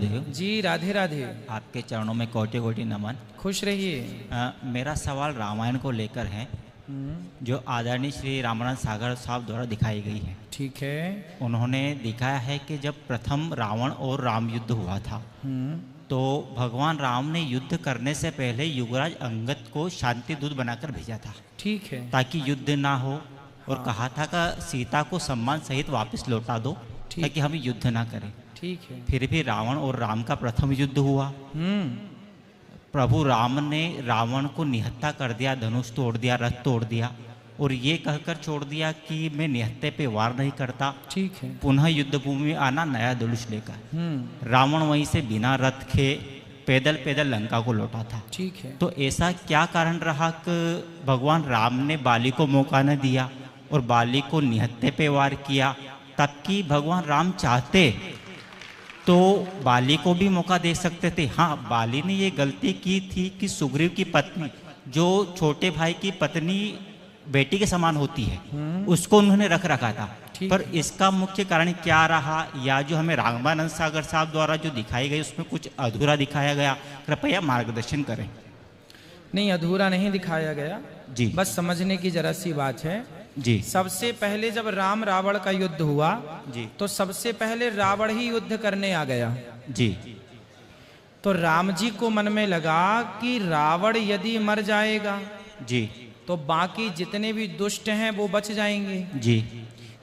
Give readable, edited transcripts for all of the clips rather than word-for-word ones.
गुरुदेव जी राधे राधे। आपके चरणों में कोटि कोटि नमन। खुश रहिए। मेरा सवाल रामायण को लेकर है जो आदरणीय श्री रामानंद सागर साहब द्वारा दिखाई गई है। ठीक है। उन्होंने दिखाया है कि जब प्रथम रावण और राम युद्ध हुआ था तो भगवान राम ने युद्ध करने से पहले युवराज अंगद को शांति दूत बनाकर भेजा था। ठीक है। ताकि युद्ध ना हो और कहा था कि सीता को सम्मान सहित वापस लौटा दो ताकि हम युद्ध ना करें। ठीक है। फिर भी रावण और राम का प्रथम युद्ध हुआ। प्रभु राम ने रावण को निहत्था कर दिया, धनुष तोड़ दिया, रथ तोड़ दिया और ये कहकर छोड़ दिया कि मैं निहत्थे पे वार नहीं करता। ठीक है। पुनः युद्ध भूमि में आना नया धनुष लेकर। रावण वहीं से बिना रथ के पैदल पैदल लंका को लौटा था। ठीक है। तो ऐसा क्या कारण रहा कि भगवान राम ने बाली को मौका न दिया और बाली को निहत्थे पे वार किया? तब कि भगवान राम चाहते तो बाली को भी मौका दे सकते थे। हाँ, बाली ने ये गलती की थी कि सुग्रीव की पत्नी जो छोटे भाई की पत्नी बेटी के समान होती है उसको उन्होंने रख रखा था। पर इसका मुख्य कारण क्या रहा, या जो हमें रामानंद सागर साहब द्वारा जो दिखाई गई उसमें कुछ अधूरा दिखाया गया? कृपया मार्गदर्शन करें। नहीं, अधूरा नहीं दिखाया गया जी, बस समझने की जरा सी बात है जी। सबसे पहले जब राम रावण का युद्ध हुआ जी तो सबसे पहले रावण ही युद्ध करने आ गया। जी। तो राम जी को मन में लगा कि रावण यदि मर जाएगा जी तो बाकी जितने भी दुष्ट हैं वो बच जाएंगे। जी।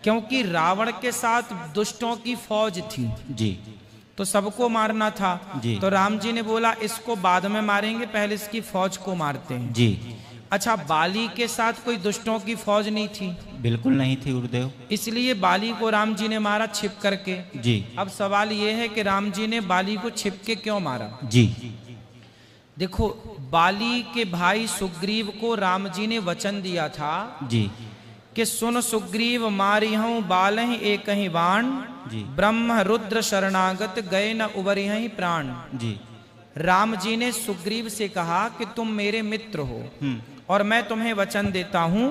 क्योंकि रावण के साथ दुष्टों की फौज थी जी। तो सबको मारना था जी। तो राम जी ने बोला इसको बाद में मारेंगे, पहले इसकी फौज को मारते हैं। जी। अच्छा, बाली के साथ कोई दुष्टों की फौज नहीं थी? बिल्कुल नहीं थी गुरुदेव। इसलिए बाली को राम जी ने मारा छिप करके। जी। अब सवाल ये है कि राम जी ने बाली को छिप के क्यों मारा? जी। देखो, बाली के भाई सुग्रीव को राम जी ने वचन दिया था जी कि सुन सुग्रीव मारिहूं बालहि एक ही बाण, जी। ब्रह्म रुद्र शरणागत गए न उबरिहं प्राण। जी। राम जी ने सुग्रीव से कहा कि तुम मेरे मित्र हो और मैं तुम्हें वचन देता हूं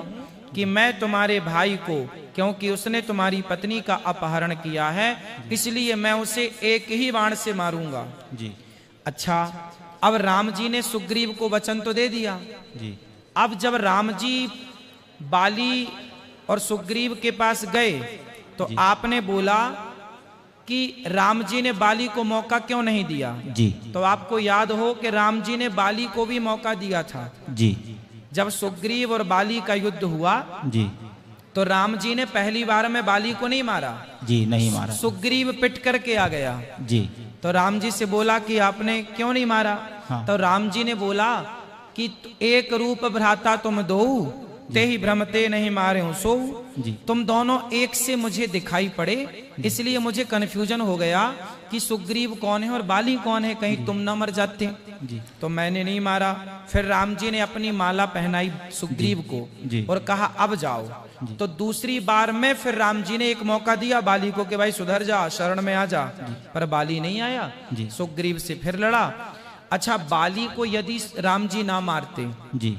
कि मैं तुम्हारे भाई को, क्योंकि उसने तुम्हारी पत्नी का अपहरण किया है, इसलिए मैं उसे एक ही बाण से मारूंगा। जी। अच्छा, अब राम जी ने सुग्रीव को वचन तो दे दिया। जी। अब जब राम जी बाली और सुग्रीव के पास गए तो आपने बोला कि राम जी ने बाली को मौका क्यों नहीं दिया? जी। तो आपको याद हो कि राम जी ने बाली को भी मौका दिया था। जी। जब सुग्रीव और बाली का युद्ध हुआ जी तो राम जी ने पहली बार में बाली को नहीं मारा। जी, नहीं मारा। सुग्रीव पिट करके आ गया। जी। तो राम जी से बोला कि आपने क्यों नहीं मारा? हाँ। तो राम जी ने बोला कि एक रूप भ्राता तुम दो, ते ही भ्रमते नहीं मारे हूं सो। तुम दोनों एक से मुझे दिखाई पड़े, इसलिए मुझे कन्फ्यूजन हो गया कि सुग्रीव कौन है और बाली कौन है, कहीं तुम ना मर जाते। तो मैंने नहीं मारा। फिर राम जी ने अपनी माला पहनाई सुग्रीव को और कहा अब जाओ। तो दूसरी बार में फिर राम जी ने एक मौका दिया बाली को कि भाई सुधर जा, शरण में आ जा, पर बाली नहीं आया। सुग्रीव से फिर लड़ा। अच्छा, बाली को यदि राम जी ना मारते जी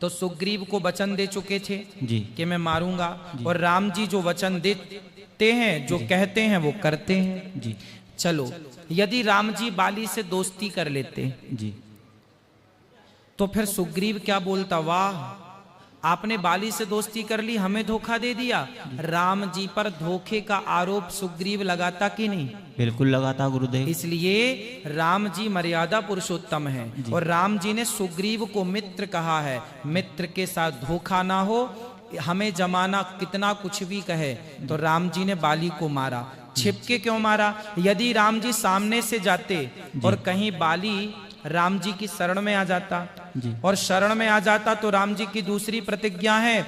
तो सुग्रीव को वचन दे चुके थे जी कि मैं मारूंगा, और राम जी जो वचन देते हैं, जो कहते हैं वो करते हैं। जी। चलो, यदि राम जी बाली से दोस्ती कर लेते जी तो फिर सुग्रीव क्या बोलता, वाह आपने बाली से दोस्ती कर ली, हमें धोखा दे दिया। राम जी पर धोखे का आरोप सुग्रीव लगाता कि नहीं? बिल्कुल लगाता गुरुदेव। इसलिए राम जी मर्यादा पुरुषोत्तम है और राम जी ने सुग्रीव को मित्र कहा है। मित्र के साथ धोखा ना हो, हमें जमाना कितना कुछ भी कहे। तो राम जी ने बाली को मारा। छिपके क्यों मारा? यदि राम जी सामने से जाते और कहीं बाली राम जी की शरण में आ जाता और शरण में आ जाता तो राम जी की दूसरी प्रतिज्ञा है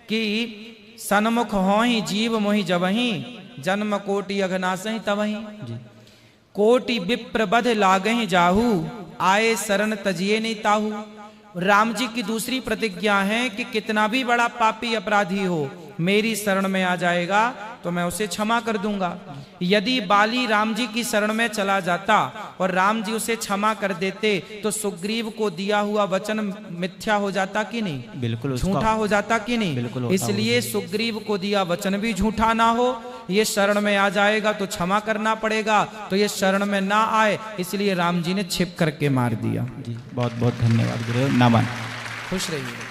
कि सन्मुख होहि जीव मोहि जबहि, जन्म कोटि अघनासहि तबहि, कोटि विप्र बध लागहि जाहू, आए शरण तजिए नहीं ताहू। राम जी की दूसरी प्रतिज्ञा है कि कितना भी बड़ा पापी अपराधी हो, मेरी शरण में आ जाएगा तो मैं उसे क्षमा कर दूंगा। यदि बाली राम जी की शरण में चला जाता और राम जी उसे क्षमा कर देते तो सुग्रीव को दिया हुआ वचन मिथ्या हो जाता कि नहीं? बिल्कुल झूठा हो जाता कि नहीं? बिल्कुल। इसलिए सुग्रीव को दिया वचन भी झूठा ना हो, ये शरण में आ जाएगा तो क्षमा करना पड़ेगा, तो ये शरण में ना आए, इसलिए राम जी ने छिप करके मार दिया। जी बहुत बहुत धन्यवाद गुरु, नमन। खुश रहिए।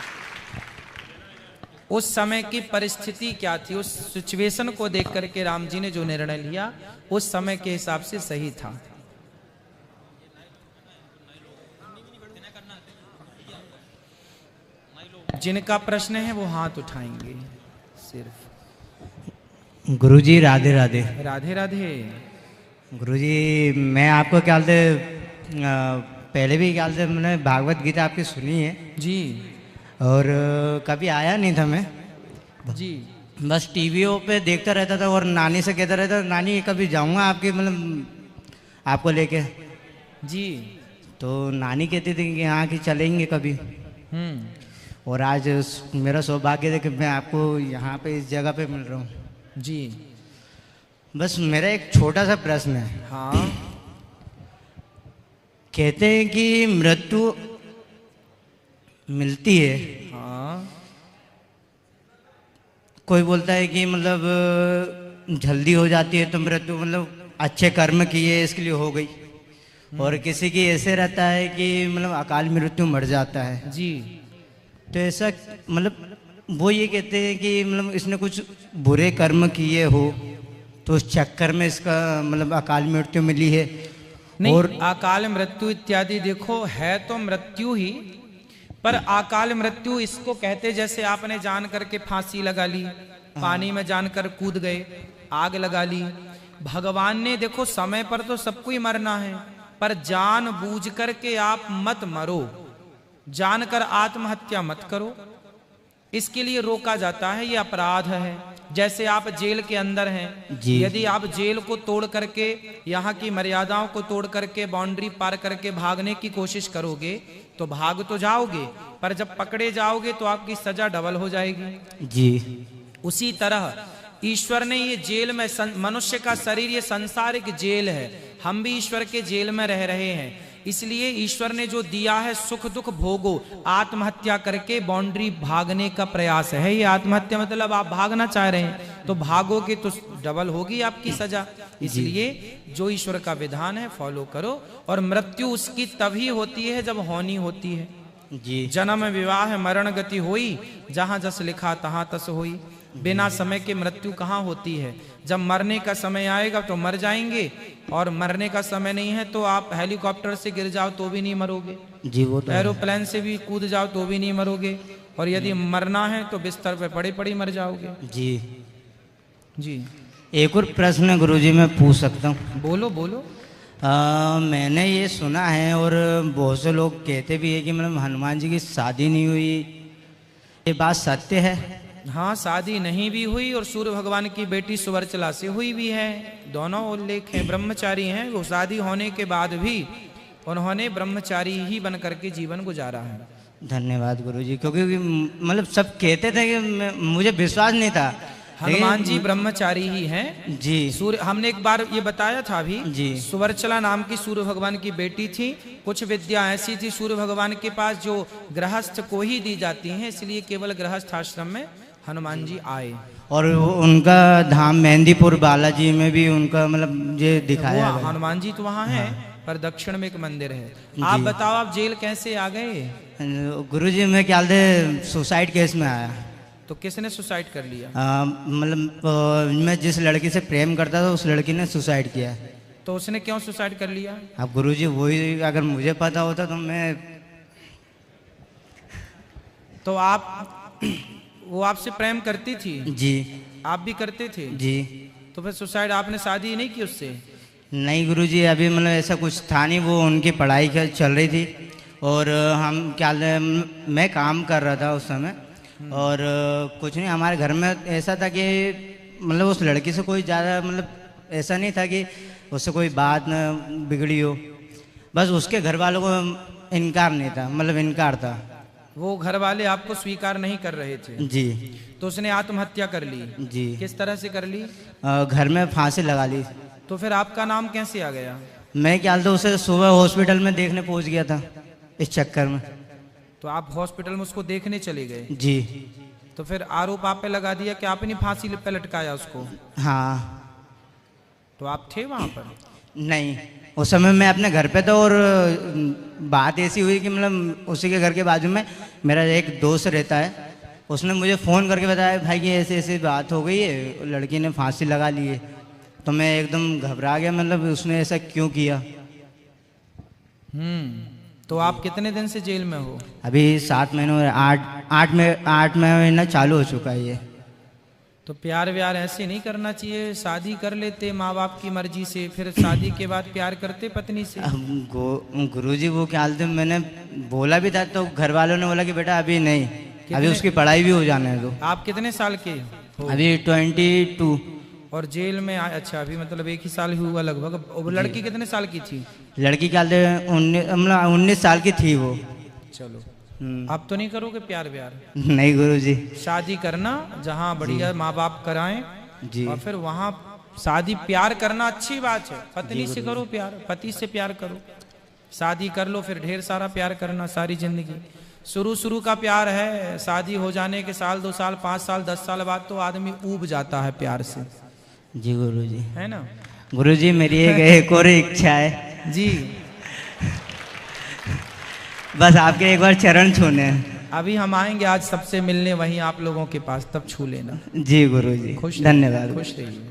उस समय की परिस्थिति क्या थी, उस सिचुएशन को देख करके राम जी ने जो निर्णय लिया उस समय के हिसाब से सही था। जिनका प्रश्न है वो हाथ उठाएंगे सिर्फ। गुरुजी राधे राधे। राधे राधे। गुरुजी मैं आपको ख्याल से पहले भी ख्याल से मैंने भागवत गीता आपकी सुनी है जी, और कभी आया नहीं था मैं जी। बस टीवीओ पे देखता रहता था और नानी से कहता रहता था नानी कभी जाऊंगा आपकी मतलब आपको लेके जी। तो नानी कहती थी कि हाँ कि चलेंगे कभी। और आज मेरा सौभाग्य है कि मैं आपको यहाँ पे इस जगह पे मिल रहा हूँ जी। बस मेरा एक छोटा सा प्रश्न है। हाँ। कहते हैं कि मृत्यु मिलती है, हाँ। कोई बोलता है कि मतलब जल्दी हो जाती है तो मृत्यु मतलब अच्छे कर्म किए इसके लिए हो गई, और किसी की ऐसे रहता है कि मतलब अकाल मृत्यु मर जाता है जी। तो ऐसा मतलब वो ये कहते हैं कि मतलब इसने कुछ बुरे कर्म किए हो तो उस चक्कर में इसका मतलब अकाल मृत्यु मिली है। नहीं, और अकाल मृत्यु इत्यादि देखो है तो मृत्यु ही, पर अकाल मृत्यु इसको कहते जैसे आपने जान करके फांसी लगा ली, पानी में जानकर कूद गए, आग लगा ली। भगवान ने देखो समय पर तो सबको ही मरना है, पर जान बूझ करके आप मत मरो, जानकर आत्महत्या मत करो, इसके लिए रोका जाता है, ये अपराध है। जैसे आप जेल के अंदर हैं, यदि आप जेल को तोड़ करके, यहाँ की मर्यादाओं को तोड़ करके, बाउंड्री पार करके भागने की कोशिश करोगे तो भाग तो जाओगे, पर जब पकड़े जाओगे तो आपकी सजा डबल हो जाएगी जी। उसी तरह ईश्वर ने ये जेल में, मनुष्य का शरीर ये संसार एक जेल है, हम भी ईश्वर के जेल में रह रहे हैं, इसलिए ईश्वर ने जो दिया है सुख दुख भोगो, आत्महत्या करके बाउंड्री भागने का प्रयास है ये आत्महत्या, मतलब आप भागना चाह रहे हैं तो भागोगे तो डबल होगी आपकी सजा। इसलिए जो ईश्वर का विधान है फॉलो करो, और मृत्यु उसकी तभी होती है जब होनी होती है जी। जन्म विवाह मरण गति होई, जहां जस लिखा तहां तस होई। बिना समय के मृत्यु कहाँ होती है, जब मरने का समय आएगा तो मर जाएंगे, और मरने का समय नहीं है तो आप हेलीकॉप्टर से गिर जाओ तो भी नहीं मरोगे, जी वो तो एरोप्लेन से भी कूद जाओ तो भी नहीं मरोगे, और यदि मरना है तो बिस्तर पे पड़े पड़े मर जाओगे। जी। जी एक और प्रश्न गुरुजी मैं पूछ सकता हूँ? बोलो बोलो। मैंने ये सुना है और बहुत से लोग कहते भी है कि मतलब हनुमान जी की शादी नहीं हुई, ये बात सत्य है? हाँ, शादी नहीं भी हुई और सूर्य भगवान की बेटी सुवर्चला से हुई भी है, दोनों उल्लेख हैं। ब्रह्मचारी हैं वो, शादी होने के बाद भी उन्होंने ब्रह्मचारी ही बन करके जीवन गुजारा है। धन्यवाद गुरुजी, क्योंकि मतलब सब कहते थे कि मुझे विश्वास नहीं था। हनुमान जी ब्रह्मचारी ही हैं जी। सूर्य, हमने एक बार ये बताया था अभी जी। सुवर्चला नाम की सूर्य भगवान की बेटी थी, कुछ विद्या ऐसी थी सूर्य भगवान के पास जो गृहस्थ को ही दी जाती हैं, इसलिए केवल गृहस्थ आश्रम में हनुमान जी आए। और उनका धाम मेहंदीपुर बालाजी में भी उनका मतलब ये दिखाया गया। हनुमान जी तो वहाँ है, पर दक्षिण में एक मंदिर है। आप बताओ आप जेल कैसे आ गए? गुरुजी मैं ख्याल से सुसाइड केस में आया। तो किसने सुसाइड कर लिया? मतलब मैं जिस लड़की से प्रेम करता था उस लड़की ने सुसाइड किया। तो उसने क्यों सुसाइड कर लिया? अब गुरुजी वही, अगर मुझे पता होता तो मैं, तो आप वो आपसे प्रेम करती थी? जी। आप भी करते थे? जी। तो फिर सुसाइड आपने शादी नहीं की उससे? नहीं गुरुजी, अभी मतलब ऐसा कुछ था नहीं, वो उनकी पढ़ाई चल रही थी और हम क्या, मैं काम कर रहा था उस समय, और कुछ नहीं, हमारे घर में ऐसा था कि मतलब उस लड़की से कोई ज़्यादा मतलब ऐसा नहीं था कि उससे कोई बात न बिगड़ी हो, बस उसके घर वालों को इनकार नहीं था, मतलब इनकार था। वो घर वाले आपको स्वीकार नहीं कर रहे थे? जी। तो उसने आत्महत्या कर ली? जी। किस तरह से कर ली? घर में फांसी लगा ली। तो फिर आपका नाम कैसे आ गया? मैं क्या था उसे सुबह हॉस्पिटल में देखने पहुंच गया था इस चक्कर में। तो आप हॉस्पिटल में उसको देखने चले गए? जी। तो फिर आरोप आप पे लगा दिया कि आपने फांसी पे लटकाया उसको। हाँ। तो आप थे वहां पर? नहीं, उस समय मैं अपने घर पे था और बात ऐसी हुई कि मतलब उसी के घर के बाजू में मेरा एक दोस्त रहता है, उसने मुझे फ़ोन करके बताया भाई कि ऐसे ऐसे बात हो गई है, लड़की ने फांसी लगा ली है। तो मैं एकदम घबरा गया, मतलब उसने ऐसा क्यों किया। तो आप कितने दिन से जेल में हो? अभी 7 महीनों 8 महीना चालू हो चुका है ये। तो प्यार व्यार ऐसे नहीं करना चाहिए, शादी कर लेते माँ बाप की मर्जी से, फिर शादी के बाद प्यार करते पत्नी से। गुरुजी वो क्या हालत, मैंने बोला भी था तो घर वालों ने बोला कि बेटा अभी नहीं, अभी उसकी पढ़ाई भी हो जाने दो। आप कितने साल के हो? अभी 22। और जेल में अच्छा, अभी मतलब 1 ही साल ही हुआ लगभग। और लड़की कितने साल की थी? लड़की क्या 19 साल की थी वो। चलो, आप तो नहीं करोगे प्यार व्यार? नहीं गुरुजी। शादी करना जहाँ बढ़िया माँ बाप कराएं जी। और फिर वहाँ शादी प्यार करना अच्छी बात है। पत्नी से करो प्यार, पति से प्यार करो, शादी कर लो, फिर ढेर सारा प्यार करना सारी जिंदगी। शुरू का प्यार है, शादी हो जाने के साल 2 साल 5 साल 10 साल बाद तो आदमी ऊब जाता है प्यार से। जी गुरुजी। है ना गुरुजी, मेरी एक और इच्छा है जी। बस आपके एक बार चरण छूने हैं। अभी हम आएंगे आज सबसे मिलने वहीं आप लोगों के पास, तब छू लेना। जी गुरुजी, खुश धन्यवाद। खुश रहिए।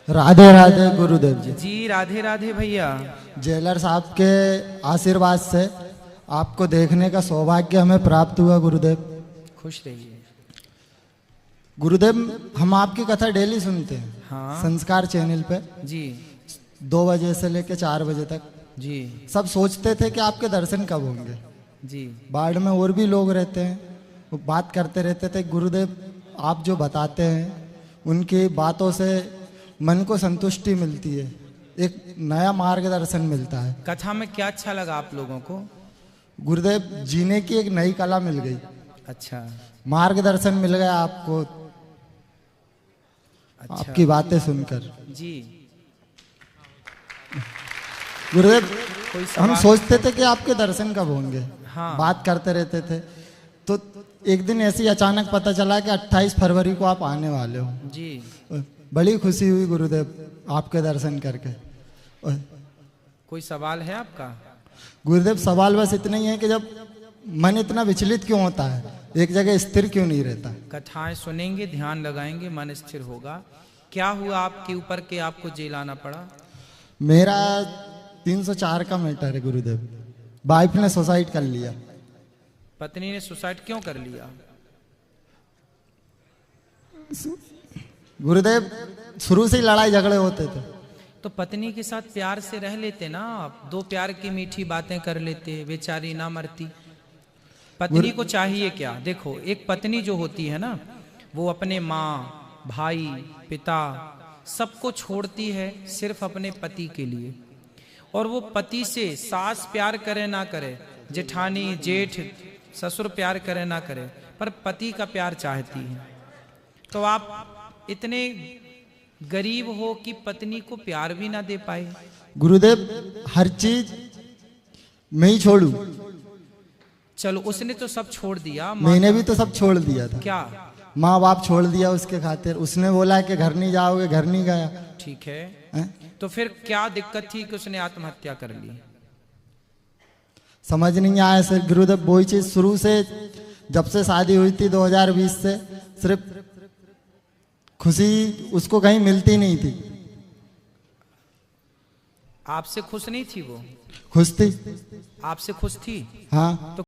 राधे राधे गुरुदेव जी। जी राधे राधे भैया। जेलर साहब के आशीर्वाद से आपको देखने का सौभाग्य हमें प्राप्त हुआ गुरुदेव। खुश रहिए गुरुदेव। हम आपकी कथा डेली सुनते हैं। हाँ। संस्कार चैनल पे जी 2 बजे से लेकर 4 बजे तक। जी सब सोचते थे कि आपके दर्शन कब होंगे। जी। बाढ़ में और भी लोग रहते हैं, वो बात करते रहते थे गुरुदेव आप जो बताते हैं उनकी बातों से मन को संतुष्टि मिलती है, एक नया मार्गदर्शन मिलता है। कथा में क्या अच्छा लगा आप लोगों को? गुरुदेव जीने की एक नई कला मिल गई, अच्छा मार्गदर्शन मिल गया आपको। अच्छा आपकी बातें सुनकर जी। गुरुदेव कोई हम सवाल? सोचते थे कि आपके दर्शन कब होंगे। हाँ। बात करते रहते थे, तो एक दिन ऐसे ही अचानक पता चला कि 28 फरवरी को आप आने वाले हो। जी। बड़ी खुशी हुई गुरुदेव आपके दर्शन करके। कोई सवाल है आपका? गुरुदेव सवाल बस इतना ही है कि जब मन इतना विचलित क्यों होता है, एक जगह स्थिर क्यों नहीं रहता। कथाएं सुनेंगे, ध्यान लगाएंगे, मन स्थिर होगा। क्या हुआ आपके ऊपर के आपको जेल आना पड़ा? मेरा 304 का मैटर है गुरुदेव। वाइफ ने सुसाइड कर लिया। पत्नी ने सुसाइड क्यों कर लिया? गुरुदेव शुरू से ही लड़ाई झगड़े होते थे। तो पत्नी के साथ प्यार से रह लेते ना आप, 2 प्यार की मीठी बातें कर लेते, बेचारी ना मरती। पत्नी को चाहिए क्या? देखो, एक पत्नी जो होती है ना, वो अपने माँ भाई पिता सबको छोड़ती है सिर्फ अपने पति के लिए। और वो पति से सास प्यार करे ना करे, जेठानी जेठ ससुर प्यार करे ना करे, पर पति का प्यार चाहती है। तो आप इतने गरीब हो कि पत्नी को प्यार भी ना दे पाए। गुरुदेव हर चीज मैं ही छोड़ू। चलो, उसने तो सब छोड़ दिया। मैंने भी तो सब छोड़ दिया था। क्या? माँ बाप छोड़ दिया उसके खातिर। उसने बोला कि घर नहीं जाओगे, घर नहीं गया। ठीक है, हैं? तो फिर क्या दिक्कत थी कि उसने आत्महत्या कर ली? समझ नहीं आया सर गुरुदेव। वही चीज शुरू से, जब से शादी हुई थी 2020 से, सिर्फ खुशी उसको कहीं मिलती नहीं थी। आपसे खुश नहीं थी वो? खुश थी। आपसे खुश थी? हाँ। तो